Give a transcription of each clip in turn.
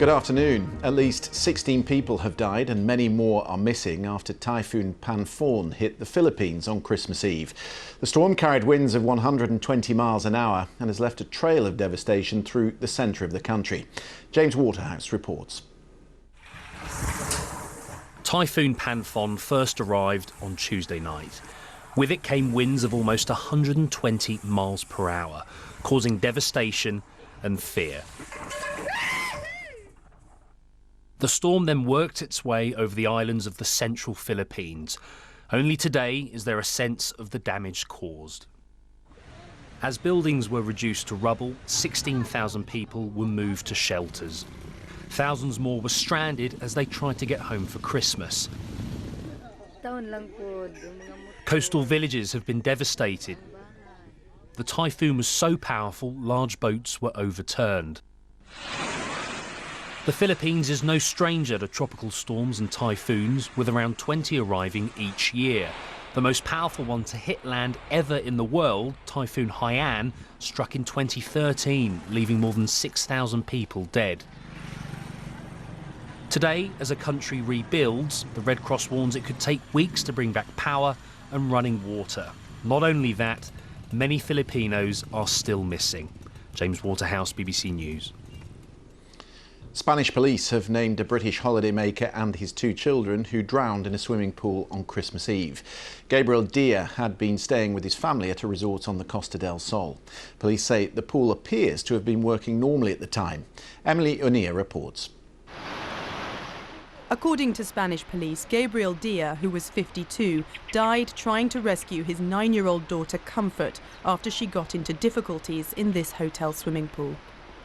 Good afternoon. At least 16 people have died and many more are missing after Typhoon Panphorn hit the Philippines on Christmas Eve. The storm carried winds of 120 miles an hour and has left a trail of devastation through the centre of the country. James Waterhouse reports. Typhoon Panphorn first arrived on Tuesday night. With it came winds of almost 120 miles per hour, causing devastation and fear. The storm then worked its way over the islands of the central Philippines. Only today is there a sense of the damage caused. As buildings were reduced to rubble, 16,000 people were moved to shelters. Thousands more were stranded as they tried to get home for Christmas. Coastal villages have been devastated. The typhoon was so powerful, large boats were overturned. The Philippines is no stranger to tropical storms and typhoons, with around 20 arriving each year. The most powerful one to hit land ever in the world, Typhoon Haiyan, struck in 2013, leaving more than 6,000 people dead. Today, as a country rebuilds, the Red Cross warns it could take weeks to bring back power and running water. Not only that, many Filipinos are still missing. James Waterhouse, BBC News. Spanish police have named a British holidaymaker and his two children who drowned in a swimming pool on Christmas Eve. Gabriel Dia had been staying with his family at a resort on the Costa del Sol. Police say the pool appears to have been working normally at the time. Emily O'Neill reports. According to Spanish police, Gabriel Dia, who was 52, died trying to rescue his 9-year-old daughter Comfort after she got into difficulties in this hotel swimming pool.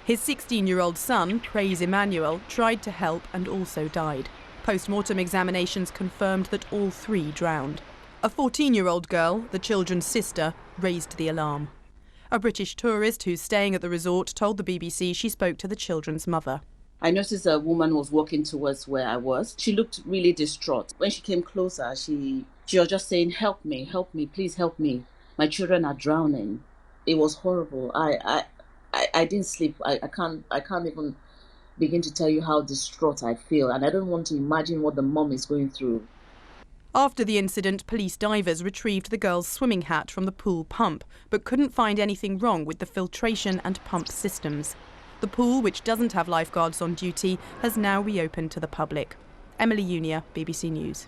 His 16-year-old son, Praise Emmanuel, tried to help and also died. Post-mortem examinations confirmed that all three drowned. A 14-year-old girl, the children's sister, raised the alarm. A British tourist who's staying at the resort told the BBC she spoke to the children's mother. I noticed a woman was walking towards where I was. She looked really distraught. When she came closer, she was just saying, help me, please help me. My children are drowning. It was horrible. I didn't sleep. I can't even begin to tell you how distraught I feel. And I don't want to imagine what the mom is going through. After the incident, police divers retrieved the girl's swimming hat from the pool pump, but couldn't find anything wrong with the filtration and pump systems. The pool, which doesn't have lifeguards on duty, has now reopened to the public. Emily Unia, BBC News.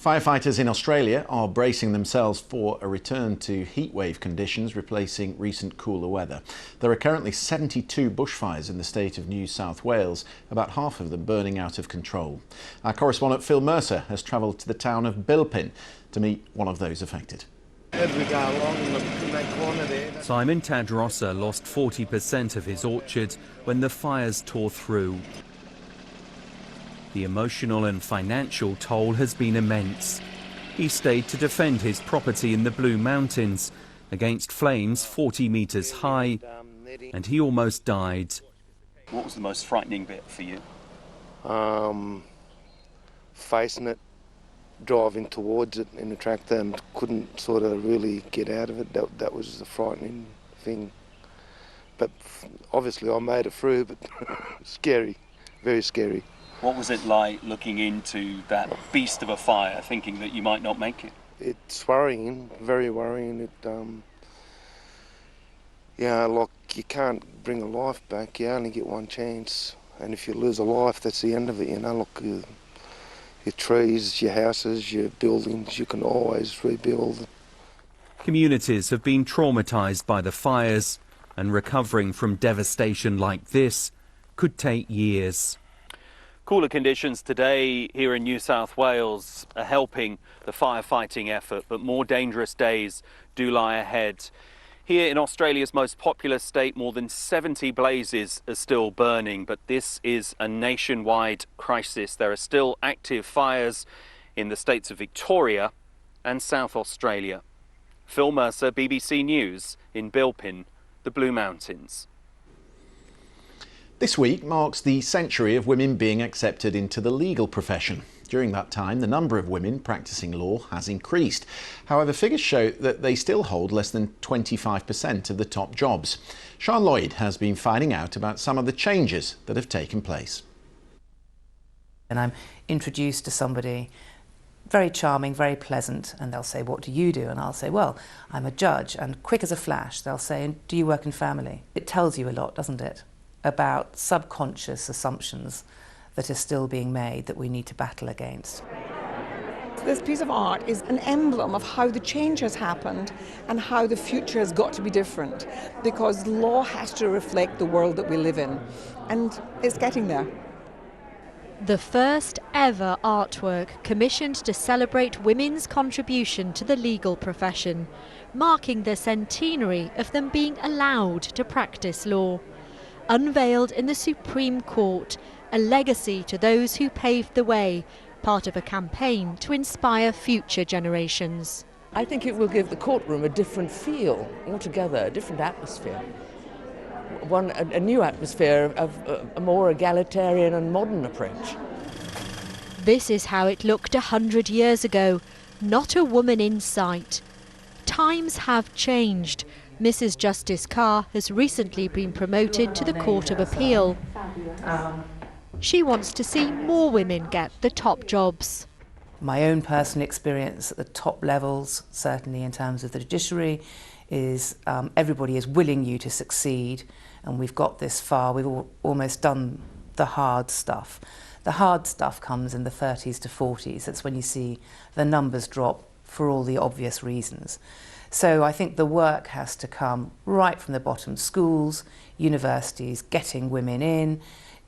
Firefighters in Australia are bracing themselves for a return to heatwave conditions, replacing recent cooler weather. There are currently 72 bushfires in the state of New South Wales, about half of them burning out of control. Our correspondent Phil Mercer has travelled to the town of Bilpin to meet one of those affected. As we go along in that corner there. Simon Tadrossa lost 40% of his orchard when the fires tore through. The emotional and financial toll has been immense. He stayed to defend his property in the Blue Mountains against flames 40 metres high, and he almost died. What was the most frightening bit for you? Facing it, driving towards it in the tractor and couldn't sort of really get out of it. That was the frightening thing. But obviously I made it through, but scary, very scary. What was it like looking into that beast of a fire, thinking that you might not make it? It's worrying, very worrying. Like you can't bring a life back. You only get one chance, and if you lose a life, that's the end of it. Look, your trees, your houses, your buildings, you can always rebuild. Communities have been traumatised by the fires, and recovering from devastation like this could take years. Cooler conditions today here in New South Wales are helping the firefighting effort, but more dangerous days do lie ahead. Here in Australia's most populous state, more than 70 blazes are still burning, but this is a nationwide crisis. There are still active fires in the states of Victoria and South Australia. Phil Mercer, BBC News in Bilpin, the Blue Mountains. This week marks the century of women being accepted into the legal profession. During that time, the number of women practicing law has increased. However, figures show that they still hold less than 25% of the top jobs. Sian Lloyd has been finding out about some of the changes that have taken place. And I'm introduced to somebody very charming, very pleasant, and they'll say, "What do you do?" And I'll say, "Well, I'm a judge." And quick as a flash, they'll say, "And do you work in family?" It tells you a lot, doesn't it, about subconscious assumptions that are still being made that we need to battle against. This piece of art is an emblem of how the change has happened and how the future has got to be different, because law has to reflect the world that we live in, and it's getting there. The first ever artwork commissioned to celebrate women's contribution to the legal profession, marking the centenary of them being allowed to practice law. Unveiled in the Supreme Court, a legacy to those who paved the way, part of a campaign to inspire future generations. I think it will give the courtroom a different feel altogether, a different atmosphere. A new atmosphere of a more egalitarian and modern approach. This is how it looked 100 years ago. Not a woman in sight. Times have changed. Mrs. Justice Carr has recently been promoted to the Court of Appeal. She wants to see more women get the top jobs. My own personal experience at the top levels, certainly in terms of the judiciary, is everybody is willing you to succeed, and we've got this far. We've almost done the hard stuff. The hard stuff comes in the 30s to 40s. That's when you see the numbers drop for all the obvious reasons. So I think the work has to come right from the bottom: schools, universities, getting women in,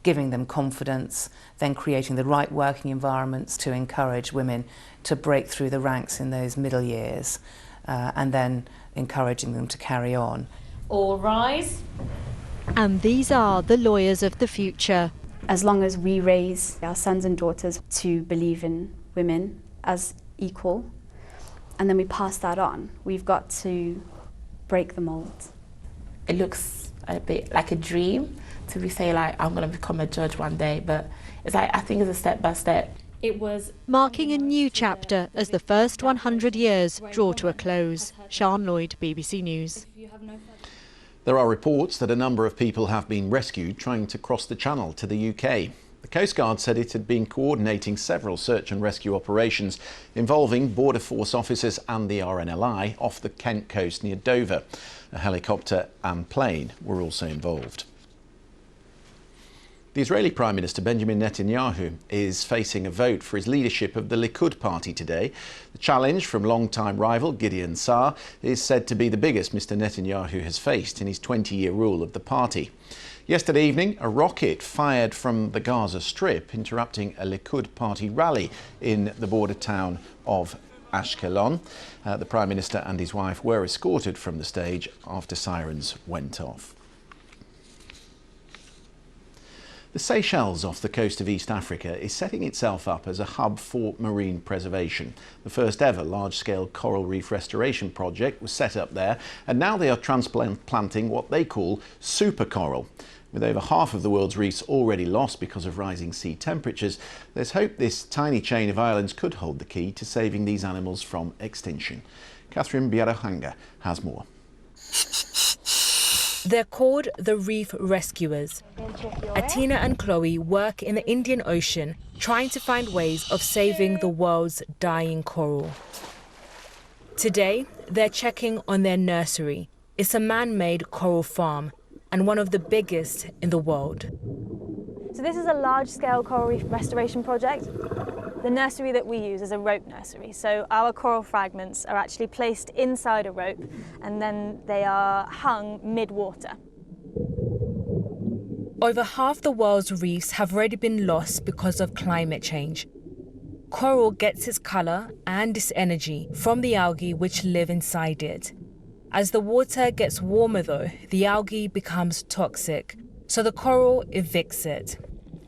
giving them confidence, then creating the right working environments to encourage women to break through the ranks in those middle years, and then encouraging them to carry on. All rise. And these are the lawyers of the future. As long as we raise our sons and daughters to believe in women as equal, and then we pass that on, we've got to break the mold. It looks a bit like a dream to be saying, like, I'm going to become a judge one day, but it's like, I think it's a step by step. It was marking a new chapter as the first 100 years draw to a close. Sian Lloyd, BBC News. There are reports that a number of people have been rescued trying to cross the Channel to the UK. The Coast Guard said it had been coordinating several search and rescue operations involving Border Force officers and the RNLI off the Kent coast near Dover. A helicopter and plane were also involved. The Israeli Prime Minister Benjamin Netanyahu is facing a vote for his leadership of the Likud party today. The challenge from longtime rival Gideon Sa'ar is said to be the biggest Mr Netanyahu has faced in his 20-year rule of the party. Yesterday evening, a rocket fired from the Gaza Strip, interrupting a Likud party rally in the border town of Ashkelon. The Prime Minister and his wife were escorted from the stage after sirens went off. The Seychelles off the coast of East Africa is setting itself up as a hub for marine preservation. The first ever large-scale coral reef restoration project was set up there, and now they are transplanting what they call super coral. With over half of the world's reefs already lost because of rising sea temperatures, there's hope this tiny chain of islands could hold the key to saving these animals from extinction. Catherine Biarahanga has more. They're called the Reef Rescuers. Atina and Chloe work in the Indian Ocean trying to find ways of saving the world's dying coral. Today, they're checking on their nursery. It's a man-made coral farm and one of the biggest in the world. So this is a large-scale coral reef restoration project. The nursery that we use is a rope nursery, so our coral fragments are actually placed inside a rope and then they are hung mid-water. Over half the world's reefs have already been lost because of climate change. Coral gets its colour and its energy from the algae which live inside it. As the water gets warmer though, the algae becomes toxic, so the coral evicts it.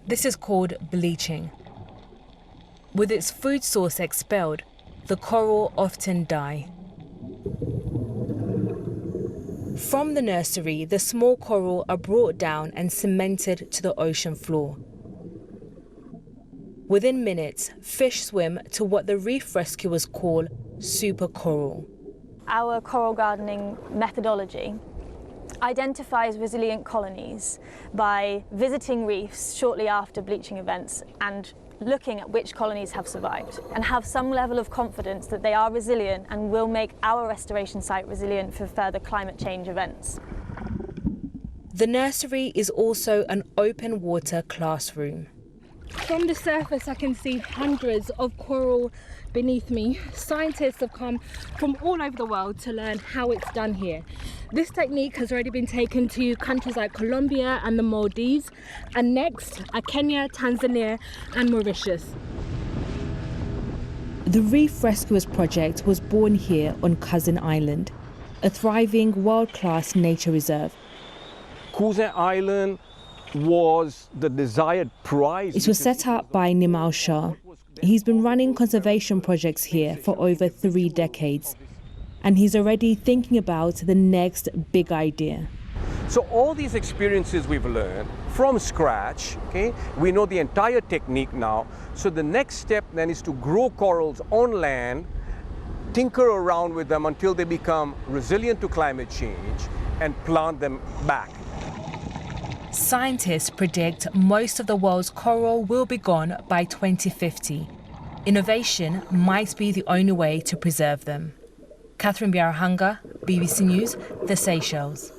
This is called bleaching. With its food source expelled, the coral often die. From the nursery, the small coral are brought down and cemented to the ocean floor. Within minutes, fish swim to what the reef rescuers call super coral. Our coral gardening methodology identifies resilient colonies by visiting reefs shortly after bleaching events and looking at which colonies have survived and have some level of confidence that they are resilient and will make our restoration site resilient for further climate change events. The nursery is also an open water classroom. From the surface I can see hundreds of coral beneath me. Scientists have come from all over the world to learn how it's done here. This technique has already been taken to countries like Colombia and the Maldives, and next are Kenya, Tanzania and Mauritius. The Reef Rescuers Project was born here on Cousin Island, a thriving world-class nature reserve. Cousin Island was the desired prize. It was set up by Nimal Shah. He's been running conservation projects here for over 3 decades, and he's already thinking about the next big idea. So all these experiences we've learned from scratch, okay? We know the entire technique now. So the next step then is to grow corals on land, tinker around with them until they become resilient to climate change, and plant them back. Scientists predict most of the world's coral will be gone by 2050. Innovation might be the only way to preserve them. Catherine Biarahanga, BBC News, the Seychelles.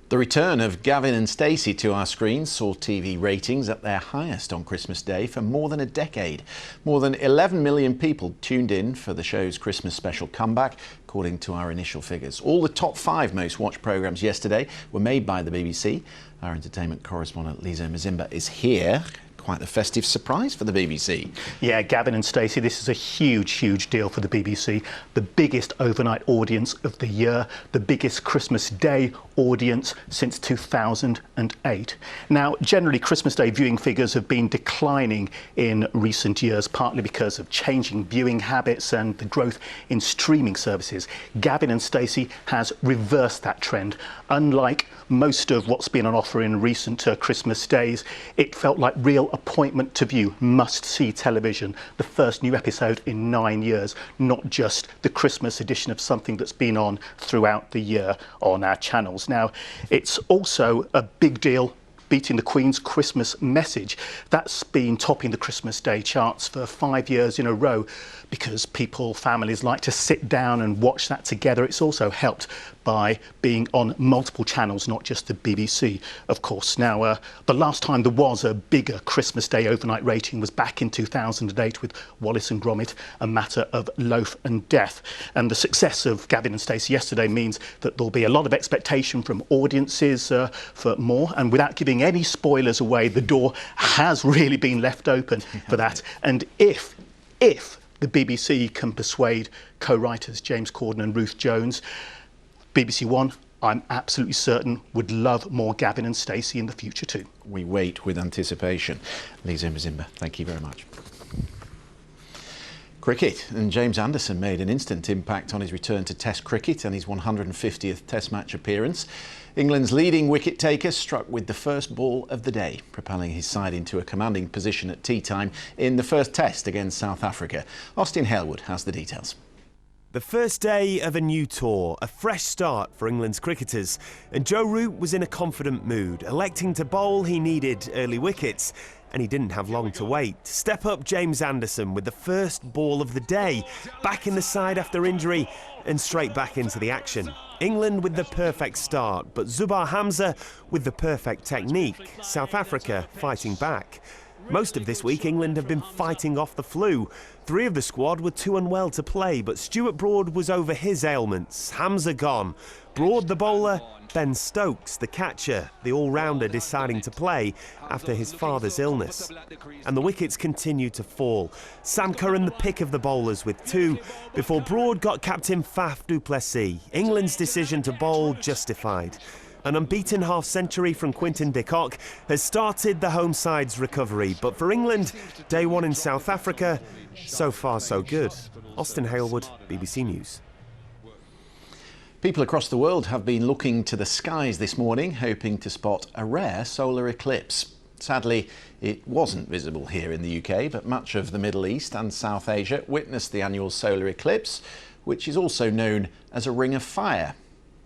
The return of Gavin and Stacey to our screens saw TV ratings at their highest on Christmas Day for more than a decade. More than 11 million people tuned in for the show's Christmas special comeback, according to our initial figures. All the top 5 most watched programmes yesterday were made by the BBC. Our entertainment correspondent Lisa Mazimba is here. Quite a festive surprise for the BBC. Yeah, Gavin and Stacey, this is a huge deal for the BBC. The biggest overnight audience of the year, the biggest Christmas Day audience since 2008. Now, generally, Christmas Day viewing figures have been declining in recent years, partly because of changing viewing habits and the growth in streaming services. Gavin and Stacey has reversed that trend. Unlike most of what's been on offer in recent Christmas days, it felt like real appointment to view, must-see television, the first new episode in 9 years, not just the Christmas edition of something that's been on throughout the year on our channels. Now, it's also a big deal beating the Queen's Christmas message. That's been topping the Christmas Day charts for 5 years in a row because families like to sit down and watch that together. It's also helped by being on multiple channels, not just the BBC, of course. Now, the last time there was a bigger Christmas Day overnight rating was back in 2008 with Wallace and Gromit, A Matter of Loaf and Death. And the success of Gavin and Stacey yesterday means that there'll be a lot of expectation from audiences for more. And without giving any spoilers away, the door has really been left open for that. And if the BBC can persuade co-writers James Corden and Ruth Jones, BBC One, I'm absolutely certain, would love more Gavin and Stacey in the future too. We wait with anticipation. Lisa Mazimba, thank you very much. Cricket, and James Anderson made an instant impact on his return to Test cricket and his 150th Test match appearance. England's leading wicket-taker struck with the first ball of the day, propelling his side into a commanding position at tea time in the first Test against South Africa. Austin Halewood has the details. The first day of a new tour, a fresh start for England's cricketers, and Joe Root was in a confident mood, electing to bowl he needed early wickets, and he didn't have long to wait. Step up James Anderson with the first ball of the day, back in the side after injury and straight back into the action. England with the perfect start, but Zubair Hamza with the perfect technique, South Africa fighting back. Most of this week, England have been fighting off the flu. 3 of the squad were too unwell to play, but Stuart Broad was over his ailments. Hamza gone. Broad the bowler, Ben Stokes the catcher, the all-rounder deciding to play after his father's illness. And the wickets continued to fall. Sam Curran the pick of the bowlers with 2, before Broad got captain Faf du Plessis. England's decision to bowl justified. An unbeaten half-century from Quinton de Kock has started the home side's recovery, but for England, day one in South Africa, so far so good. Austin Halewood, BBC News. People across the world have been looking to the skies this morning, hoping to spot a rare solar eclipse. Sadly, it wasn't visible here in the UK, but much of the Middle East and South Asia witnessed the annual solar eclipse, which is also known as a ring of fire.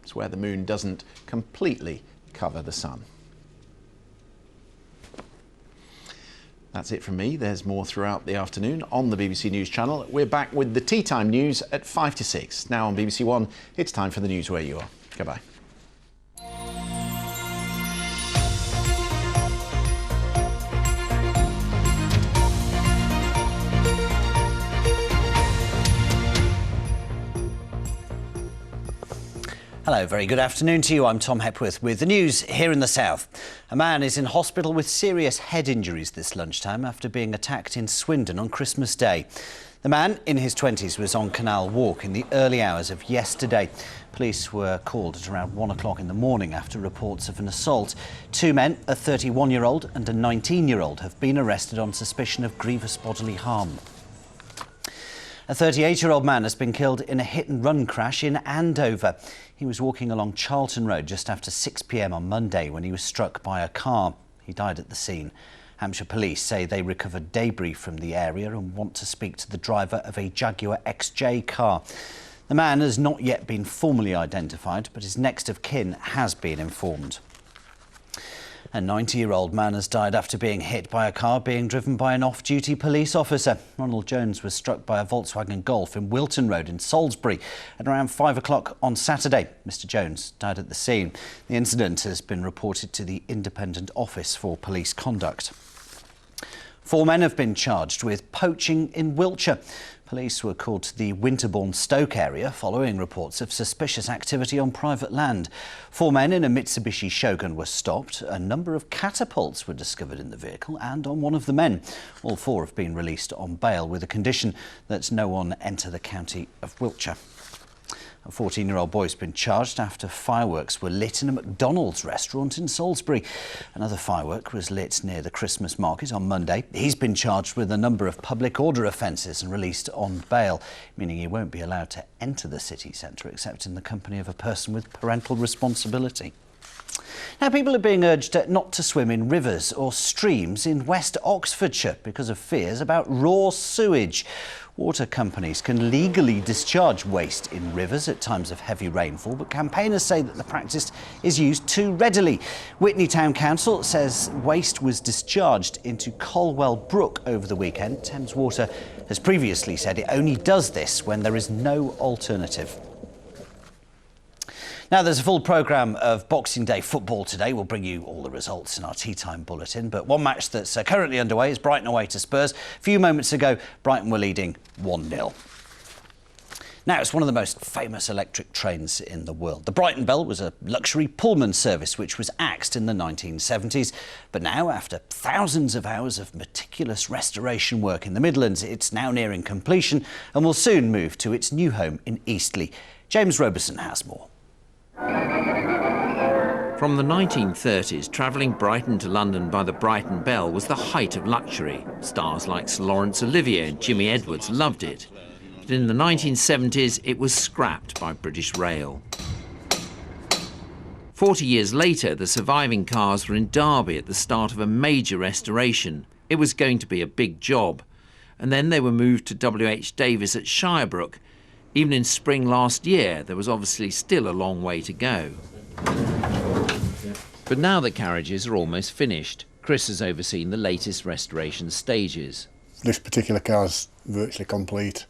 It's where the moon doesn't completely cover the sun. That's it from me. There's more throughout the afternoon on the BBC News channel. We're back with the tea time news at 5 to 6. Now on BBC One, it's time for the news where you are. Goodbye. Hello, very good afternoon to you. I'm Tom Hepworth with the news here in the south. A man is in hospital with serious head injuries this lunchtime after being attacked in Swindon on Christmas Day. The man in his 20s was on Canal Walk in the early hours of yesterday. Police were called at around 1 o'clock in the morning after reports of an assault. Two men, a 31-year-old and a 19-year-old, have been arrested on suspicion of grievous bodily harm. A 38-year-old man has been killed in a hit-and-run crash in Andover. He was walking along Charlton Road just after 6 p.m. on Monday when he was struck by a car. He died at the scene. Hampshire police say they recovered debris from the area and want to speak to the driver of a Jaguar XJ car. The man has not yet been formally identified, but his next of kin has been informed. A 90-year-old man has died after being hit by a car being driven by an off-duty police officer. Ronald Jones was struck by a Volkswagen Golf in Wilton Road in Salisbury at around 5 o'clock on Saturday. Mr Jones died at the scene. The incident has been reported to the Independent Office for Police Conduct. 4 men have been charged with poaching in Wiltshire. Police were called to the Winterbourne-Stoke area following reports of suspicious activity on private land. 4 men in a Mitsubishi Shogun were stopped. A number of catapults were discovered in the vehicle and on one of the men. All 4 have been released on bail with a condition that no one enter the county of Wiltshire. A 14-year-old boy has been charged after fireworks were lit in a McDonald's restaurant in Salisbury. Another firework was lit near the Christmas market on Monday. He's been charged with a number of public order offences and released on bail, meaning he won't be allowed to enter the city centre except in the company of a person with parental responsibility. Now, people are being urged not to swim in rivers or streams in West Oxfordshire because of fears about raw sewage. Water companies can legally discharge waste in rivers at times of heavy rainfall, but campaigners say that the practice is used too readily. Witney Town Council says waste was discharged into Colwell Brook over the weekend. Thames Water has previously said it only does this when there is no alternative. Now, there's a full programme of Boxing Day football today. We'll bring you all the results in our tea time bulletin. But one match that's currently underway is Brighton away to Spurs. A few moments ago, Brighton were leading 1-0. Now, it's one of the most famous electric trains in the world. The Brighton Belle was a luxury Pullman service which was axed in the 1970s. But now, after thousands of hours of meticulous restoration work in the Midlands, it's now nearing completion and will soon move to its new home in Eastleigh. James Roberson has more. From the 1930s, travelling Brighton to London by the Brighton Belle was the height of luxury. Stars like Sir Laurence Olivier and Jimmy Edwards loved it. But in the 1970s, it was scrapped by British Rail. 40 years later, the surviving cars were in Derby at the start of a major restoration. It was going to be a big job. And then they were moved to W.H. Davies at Shirebrook. Even in spring last year, there was obviously still a long way to go. But now the carriages are almost finished. Chris has overseen the latest restoration stages. This particular car's virtually complete.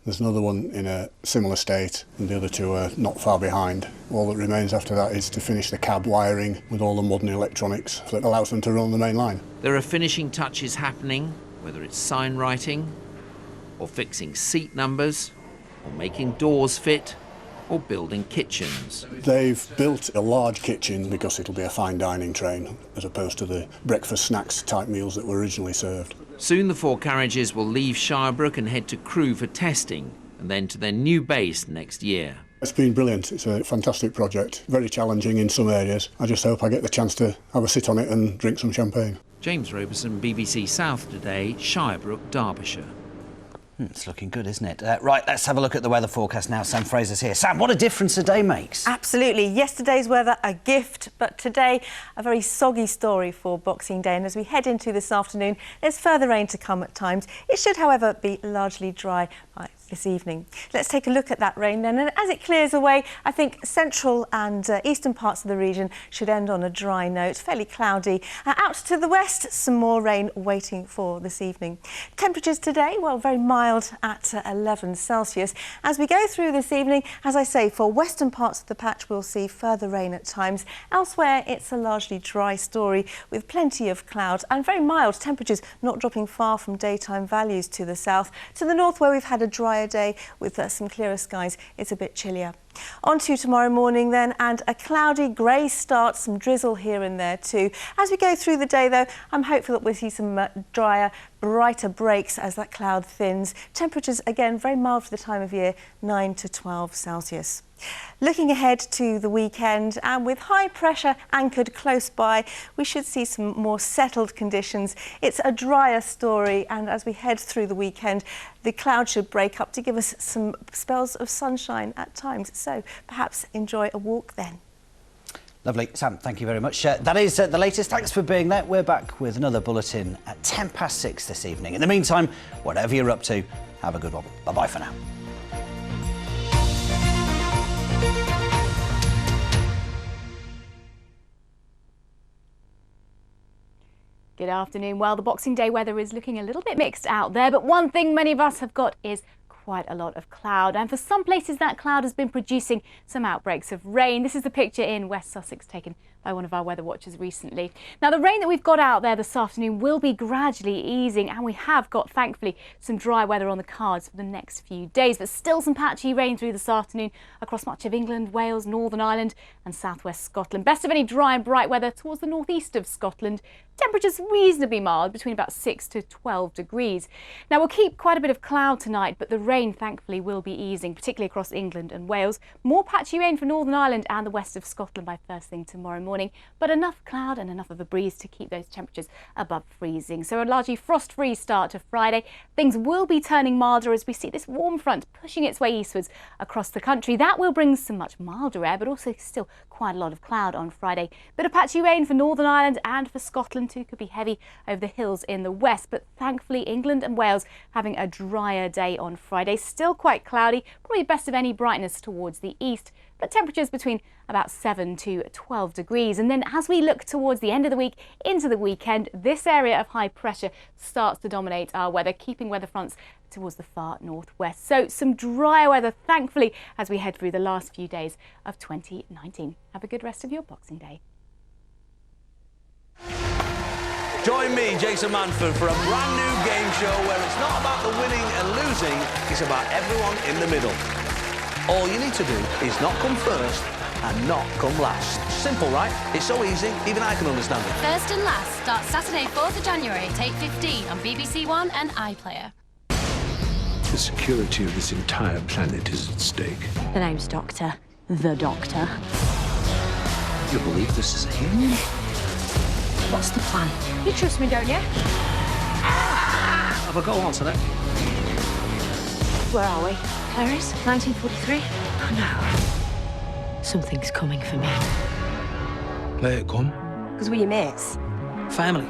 There's another one in a similar state and the other 2 are not far behind. All that remains after that is to finish the cab wiring with all the modern electronics that allows them to run on the main line. There are finishing touches happening, whether it's sign writing or fixing seat numbers, or making doors fit, or building kitchens. They've built a large kitchen because it'll be a fine dining train as opposed to the breakfast snacks type meals that were originally served. Soon the 4 carriages will leave Shirebrook and head to Crewe for testing, and then to their new base next year. It's been brilliant. It's a fantastic project, very challenging in some areas. I just hope I get the chance to have a sit on it and drink some champagne. James Roberson, BBC South Today, Shirebrook, Derbyshire. It's looking good, isn't it? Right, let's have a look at the weather forecast now. Sam Fraser's here. Sam, what a difference a day makes. Absolutely. Yesterday's weather, a gift, but today, a very soggy story for Boxing Day. And as we head into this afternoon, there's further rain to come at times. It should, however, be largely dry by this evening. Let's take a look at that rain then. And as it clears away, I think central and eastern parts of the region should end on a dry note, fairly cloudy. Out to the west, some more rain waiting for this evening. Temperatures today, well, very mild at 11 Celsius. As we go through this evening, as I say, for western parts of the patch, we'll see further rain at times. Elsewhere, it's a largely dry story with plenty of cloud and very mild temperatures, not dropping far from daytime values to the south. To the north, where we've had a drier day with some clearer skies, it's a bit chillier. On to tomorrow morning then, and a cloudy grey start, some drizzle here and there too. As we go through the day though, I'm hopeful that we'll see some drier, brighter breaks as that cloud thins. Temperatures again very mild for the time of year, 9 to 12 Celsius. Looking ahead to the weekend, and with high pressure anchored close by, we should see some more settled conditions. It's a drier story, and as we head through the weekend, the cloud should break up to give us some spells of sunshine at times. So perhaps enjoy a walk then. Lovely. Sam, thank you very much. That is the latest. Thanks for being there. We're back with another bulletin at 6:10 this evening. In the meantime, whatever you're up to, have a good one. Bye-bye for now. Good afternoon. Well, the Boxing Day weather is looking a little bit mixed out there, but one thing many of us have got is quite a lot of cloud, and for some places that cloud has been producing some outbreaks of rain. This is the picture in West Sussex taken by one of our weather watchers recently. Now, the rain that we've got out there this afternoon will be gradually easing, and we have got, thankfully, some dry weather on the cards for the next few days, but still some patchy rain through this afternoon across much of England, Wales, Northern Ireland and southwest Scotland. Best of any dry and bright weather towards the northeast of Scotland. Temperatures reasonably mild, between about 6 to 12 degrees. Now, we'll keep quite a bit of cloud tonight, but the rain, thankfully, will be easing, particularly across England and Wales. More patchy rain for Northern Ireland and the west of Scotland by first thing tomorrow morning, but enough cloud and enough of a breeze to keep those temperatures above freezing. So a largely frost-free start to Friday. Things will be turning milder as we see this warm front pushing its way eastwards across the country. That will bring some much milder air, but also still quite a lot of cloud on Friday. Bit of patchy rain for Northern Ireland and for Scotland too. Could be heavy over the hills in the west, but thankfully England and Wales having a drier day on Friday. Still quite cloudy, probably best of any brightness towards the east, but temperatures between about 7 to 12 degrees. And then as we look towards the end of the week into the weekend, this area of high pressure starts to dominate our weather, keeping weather fronts towards the far northwest. So some drier weather, thankfully, as we head through the last few days of 2019. Have a good rest of your Boxing Day. Join me, Jason Manford, for a brand new game show where it's not about the winning and losing, it's about everyone in the middle. All you need to do is not come first and not come last. Simple, right? It's so easy, even I can understand it. First and Last starts Saturday, 4th of January at 8:15 on BBC One and iPlayer. The security of this entire planet is at stake. The name's Doctor. The Doctor. You believe this is him? What's the plan? You trust me, don't you? Have I got to answer that? Where are we? Paris, 1943? Oh no. Something's coming for me. Let it come. Because we're your mates. Family.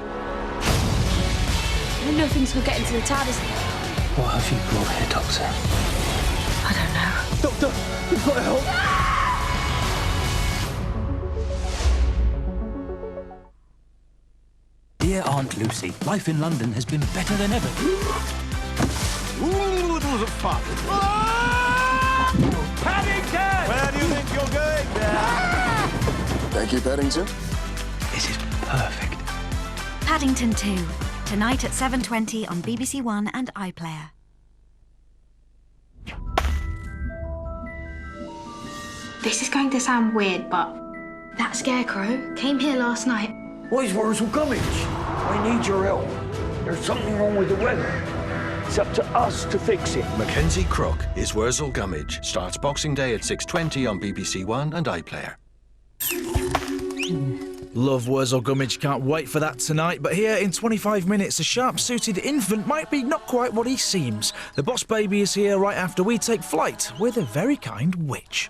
I know things could get into the TARDIS. What have you brought here, Doctor? I don't know. Doctor, you've got to help. Dear Aunt Lucy, life in London has been better than ever. Ooh, it was a fun. Paddington! Where do you think you're going? Thank you, Paddington. This is perfect. Paddington 2, tonight at 7:20 on BBC One and iPlayer. This is going to sound weird, but that scarecrow came here last night. Where's Wurzel Gummidge? I need your help. There's something wrong with the weather. It's up to us to fix it. Mackenzie Crook is Wurzel Gummidge. Starts Boxing Day at 6:20 on BBC One and iPlayer. Love Wurzel Gummidge, can't wait for that tonight. But here in 25 minutes, a sharp-suited infant might be not quite what he seems. The boss baby is here right after we take flight with a very kind witch.